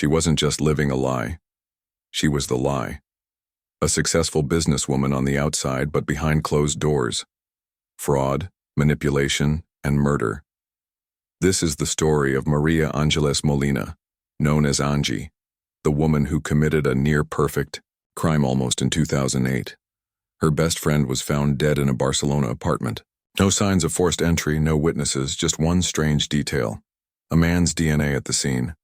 She wasn't just living a lie. She was the lie. A successful businesswoman on the outside, but behind closed doors. Fraud, manipulation, and murder. This is the story of Maria Angeles Molina, known as Angie, the woman who committed a near-perfect crime almost in 2008. Her best friend was found dead in a Barcelona apartment. No signs of forced entry, no witnesses, just one strange detail. A man's DNA at the scene,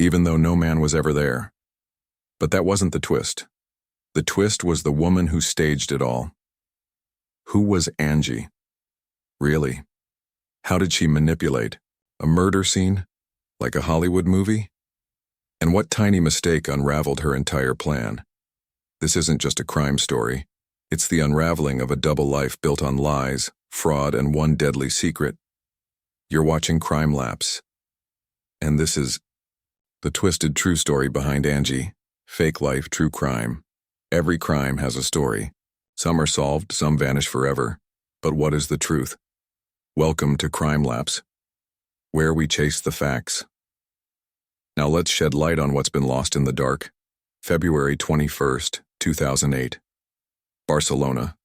even though no man was ever there. But that wasn't the twist. The twist was the woman who staged it all. Who was Angie? Really? How did she manipulate? A murder scene? Like a Hollywood movie? And what tiny mistake unraveled her entire plan? This isn't just a crime story. It's the unraveling of a double life built on lies, fraud, and one deadly secret. You're watching Crime Lapse. And this is the twisted true story behind Angie. Fake life, true crime. Every crime has a story. Some are solved, some vanish forever. But what is the truth? Welcome to Crime Lapse, where we chase the facts. Now let's shed light on what's been lost in the dark. February 21st, 2008. Barcelona.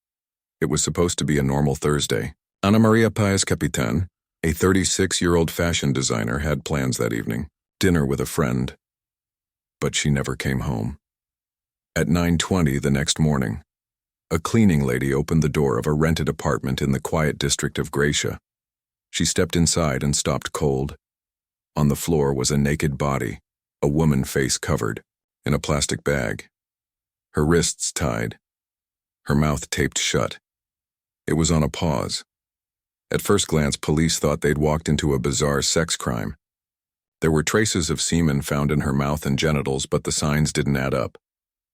It was supposed to be a normal Thursday. Ana Maria Páez Capitan, a 36-year-old fashion designer, had plans that evening. Dinner with a friend. But she never came home. At 9:20 the next morning, a cleaning lady opened the door of a rented apartment in the quiet district of Gracia. She stepped inside and stopped cold. On the floor was a naked body, a woman face covered, in a plastic bag. Her wrists tied, her mouth taped shut. It was on a pause. At first glance, police thought they'd walked into a bizarre sex crime. There were traces of semen found in her mouth and genitals, but the signs didn't add up.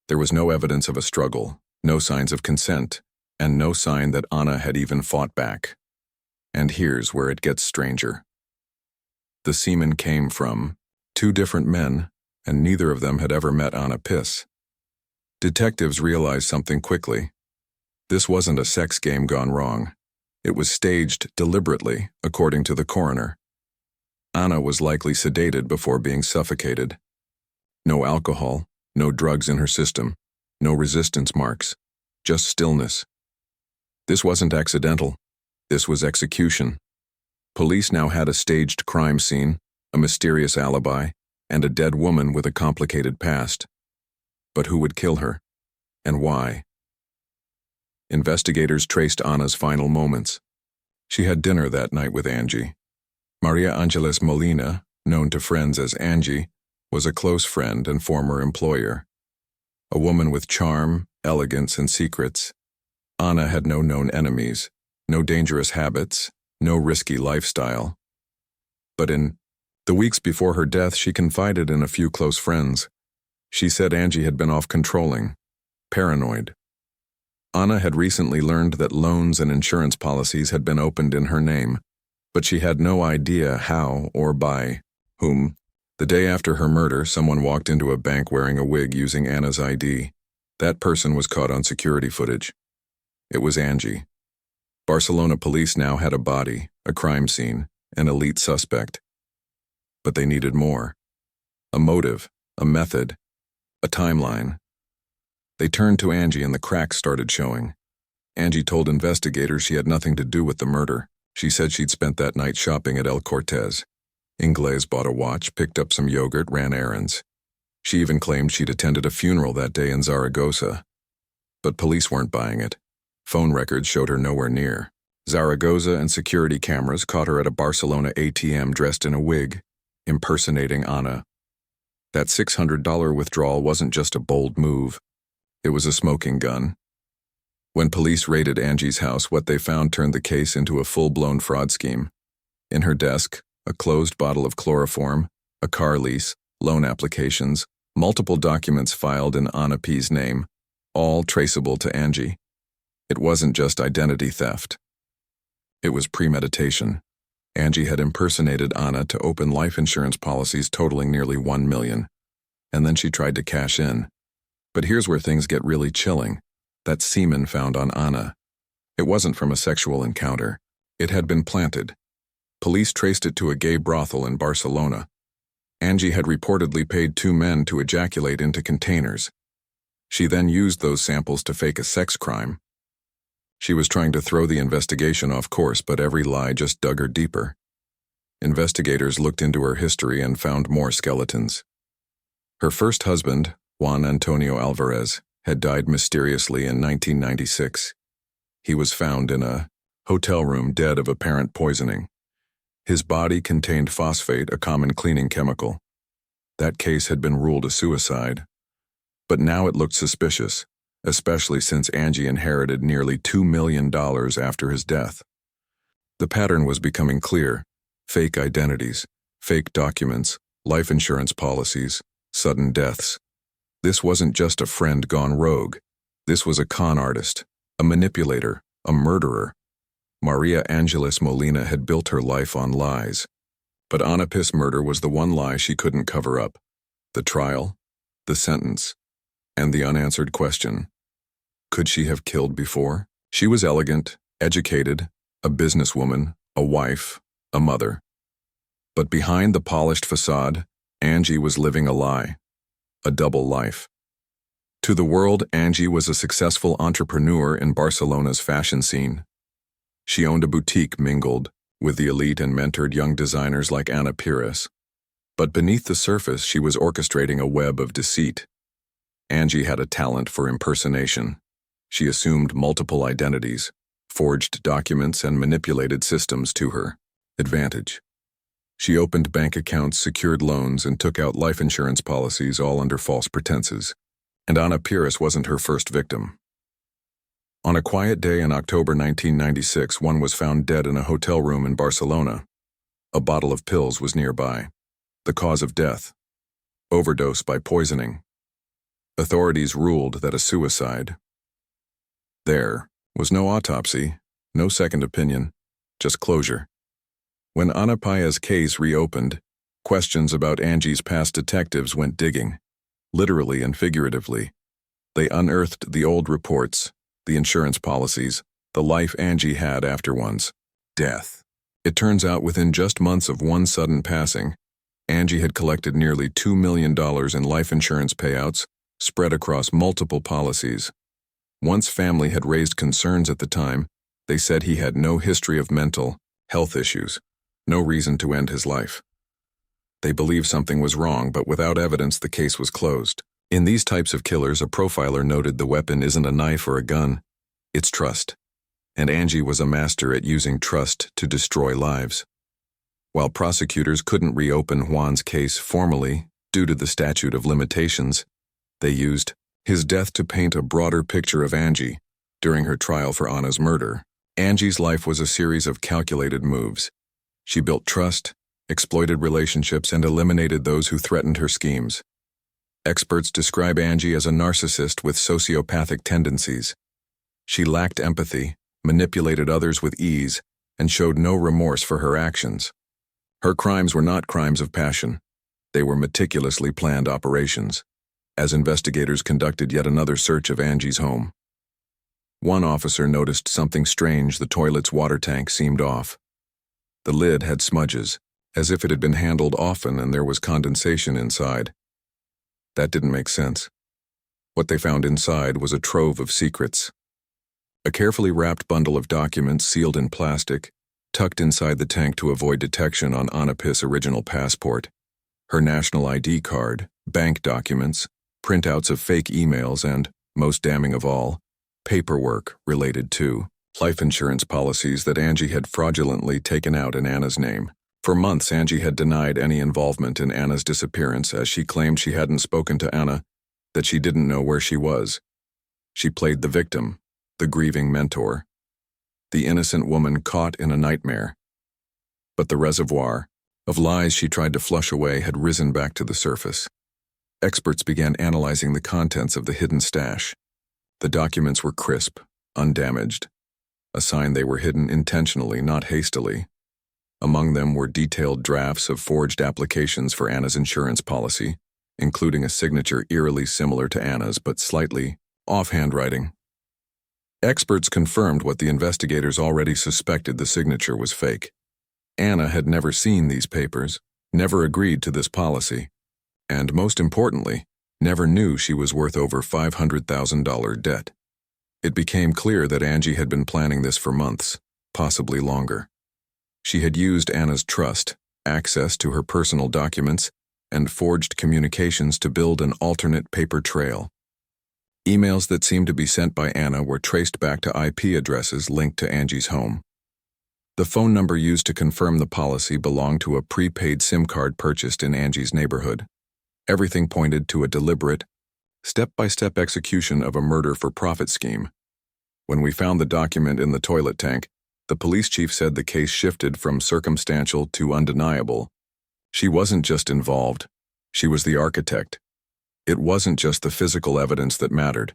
There was no evidence of a struggle, no signs of consent, and no sign that Ana had even fought back. And here's where it gets stranger. The semen came from 2 different men, and neither of them had ever met Ana Piss. Detectives realized something quickly. This wasn't a sex game gone wrong. It was staged deliberately, according to the coroner. Ana was likely sedated before being suffocated. No alcohol, no drugs in her system, no resistance marks, just stillness. This wasn't accidental. This was execution. Police now had a staged crime scene, a mysterious alibi, and a dead woman with a complicated past. But who would kill her? And why? Investigators traced Ana's final moments. She had dinner that night with Angie. Maria Angeles Molina, known to friends as Angie, was a close friend and former employer. A woman with charm, elegance, and secrets. Ana had no known enemies, no dangerous habits, no risky lifestyle. But in the weeks before her death, she confided in a few close friends. She said Angie had been off controlling, paranoid. Ana had recently learned that loans and insurance policies had been opened in her name, but she had no idea how or by whom. The day after her murder, someone walked into a bank wearing a wig using Ana's ID. That person was caught on security footage. It was Angie. Barcelona police now had a body, a crime scene, an elite suspect. But they needed more. A motive, a method, a timeline. They turned to Angie and the cracks started showing. Angie told investigators she had nothing to do with the murder. She said she'd spent that night shopping at El Cortez. Ingles bought a watch, picked up some yogurt, ran errands. She even claimed she'd attended a funeral that day in Zaragoza. But police weren't buying it. Phone records showed her nowhere near. Zaragoza and security cameras caught her at a Barcelona ATM dressed in a wig, impersonating Ana. That $600 withdrawal wasn't just a bold move. It was a smoking gun. When police raided Angie's house, what they found turned the case into a full-blown fraud scheme. In her desk, a closed bottle of chloroform, a car lease, loan applications, multiple documents filed in Ana P's name, all traceable to Angie. It wasn't just identity theft. It was premeditation. Angie had impersonated Ana to open life insurance policies totaling nearly $1 million. And then she tried to cash in. But here's where things get really chilling. That semen found on Ana. It wasn't from a sexual encounter. It had been planted. Police traced it to a gay brothel in Barcelona. Angie had reportedly paid two men to ejaculate into containers. She then used those samples to fake a sex crime. She was trying to throw the investigation off course, but every lie just dug her deeper. Investigators looked into her history and found more skeletons. Her first husband, Juan Antonio Alvarez, had died mysteriously in 1996. He was found in a hotel room dead of apparent poisoning. His body contained phosphate, a common cleaning chemical. That case had been ruled a suicide. But now it looked suspicious, especially since Angie inherited nearly $2 million after his death. The pattern was becoming clear: fake identities, fake documents, life insurance policies, sudden deaths. This wasn't just a friend gone rogue. This was a con artist, a manipulator, a murderer. Maria Angeles Molina had built her life on lies. But Anapi's murder was the one lie she couldn't cover up. The trial, the sentence, and the unanswered question: could she have killed before? She was elegant, educated, a businesswoman, a wife, a mother. But behind the polished facade, Angie was living a lie, a double life. To the world, Angie was a successful entrepreneur in Barcelona's fashion scene. She owned a boutique, mingled with the elite, and mentored young designers like Ana Pires. But beneath the surface, she was orchestrating a web of deceit. Angie had a talent for impersonation. She assumed multiple identities, forged documents, and manipulated systems to her advantage. She opened bank accounts, secured loans, and took out life insurance policies, all under false pretenses. And Ana Pires wasn't her first victim. On a quiet day in October 1996, one was found dead in a hotel room in Barcelona. A bottle of pills was nearby. The cause of death: overdose by poisoning. Authorities ruled that a suicide. There was no autopsy, no second opinion, just closure. When Ana Paya's case reopened, questions about Angie's past detectives went digging, literally and figuratively. They unearthed the old reports, the insurance policies, the life Angie had after one's death. It turns out within just months of one sudden passing, Angie had collected nearly $2 million in life insurance payouts spread across multiple policies. Once family had raised concerns at the time, they said he had no history of mental health issues, no reason to end his life. They believed something was wrong, but without evidence, the case was closed. In these types of killers, a profiler noted the weapon isn't a knife or a gun, it's trust. And Angie was a master at using trust to destroy lives. While prosecutors couldn't reopen Juan's case formally due to the statute of limitations, they used his death to paint a broader picture of Angie. During her trial for Ana's murder, Angie's life was a series of calculated moves. She built trust, exploited relationships, and eliminated those who threatened her schemes. Experts describe Angie as a narcissist with sociopathic tendencies. She lacked empathy, manipulated others with ease, and showed no remorse for her actions. Her crimes were not crimes of passion. They were meticulously planned operations. As investigators conducted yet another search of Angie's home, one officer noticed something strange. The toilet's water tank seemed off. The lid had smudges, as if it had been handled often, and there was condensation inside. That didn't make sense. What they found inside was a trove of secrets. A carefully wrapped bundle of documents sealed in plastic, tucked inside the tank to avoid detection on Anapi's original passport, her national ID card, bank documents, printouts of fake emails, and, most damning of all, paperwork related to life insurance policies that Angie had fraudulently taken out in Anna's name. For months, Angie had denied any involvement in Anna's disappearance, as she claimed she hadn't spoken to Anna, that she didn't know where she was. She played the victim, the grieving mentor, the innocent woman caught in a nightmare. But the reservoir of lies she tried to flush away had risen back to the surface. Experts began analyzing the contents of the hidden stash. The documents were crisp, undamaged, a sign they were hidden intentionally, not hastily. Among them were detailed drafts of forged applications for Anna's insurance policy, including a signature eerily similar to Anna's but slightly off handwriting. Experts confirmed what the investigators already suspected: the signature was fake. Anna had never seen these papers, never agreed to this policy, and most importantly, never knew she was worth over $500,000 debt. It became clear that Angie had been planning this for months, possibly longer. She had used Anna's trust, access to her personal documents, and forged communications to build an alternate paper trail. Emails that seemed to be sent by Anna were traced back to IP addresses linked to Angie's home. The phone number used to confirm the policy belonged to a prepaid SIM card purchased in Angie's neighborhood. Everything pointed to a deliberate, step-by-step execution of a murder-for-profit scheme. When we found the document in the toilet tank, the police chief said the case shifted from circumstantial to undeniable. She wasn't just involved, she was the architect. It wasn't just the physical evidence that mattered.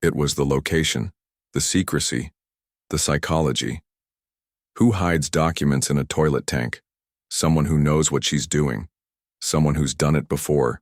It was the location, the secrecy, the psychology. Who hides documents in a toilet tank? Someone who knows what she's doing. Someone who's done it before.